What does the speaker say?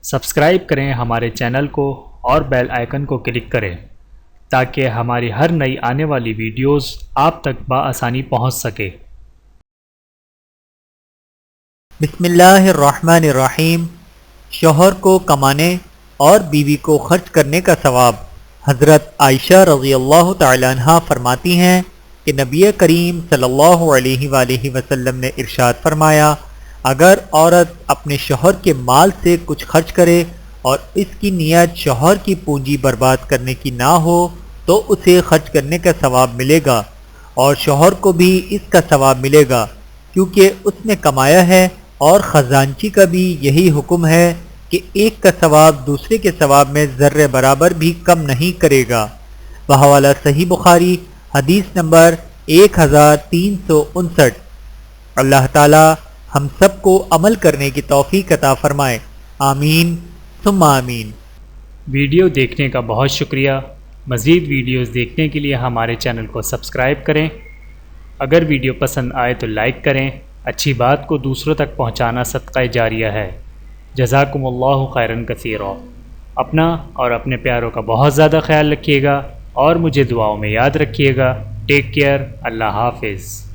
Subscribe کریں ہمارے channel کو اور بیل آئیکن کو کلک کریں تاکہ ہماری ہر نئی آنے والی ویڈیوز آپ تک بآسانی پہنچ سکے۔ بسم اللہ الرحمن الرحیم۔ شوہر کو کمانے اور بیوی کو خرچ کرنے کا ثواب۔ حضرت عائشہ رضی اللہ تعالی عنہ فرماتی ہیں کہ نبی کریم صلی اللہ علیہ وآلہ وسلم نے ارشاد فرمایا، اگر عورت اپنے شوہر کے مال سے کچھ خرچ کرے اور اس کی نیت شوہر کی پونجی برباد کرنے کی نہ ہو تو اسے خرچ کرنے کا ثواب ملے گا اور شوہر کو بھی اس کا ثواب ملے گا، کیونکہ اس نے کمایا ہے، اور خزانچی کا بھی یہی حکم ہے کہ ایک کا ثواب دوسرے کے ثواب میں ذرے برابر بھی کم نہیں کرے گا۔ بحوالہ صحیح بخاری، حدیث نمبر 1359۔ اللہ تعالی ہم سب کو عمل کرنے کی توفیق عطا فرمائے، آمین ثم آمین۔ ویڈیو دیکھنے کا بہت شکریہ۔ مزید ویڈیوز دیکھنے کے لیے ہمارے چینل کو سبسکرائب کریں۔ اگر ویڈیو پسند آئے تو لائک کریں۔ اچھی بات کو دوسروں تک پہنچانا صدقہ جاریہ ہے۔ جزاکم اللہ خیرا کثیرا۔ اپنا اور اپنے پیاروں کا بہت زیادہ خیال رکھیے گا اور مجھے دعاؤں میں یاد رکھیے گا۔ Take care. اللہ حافظ۔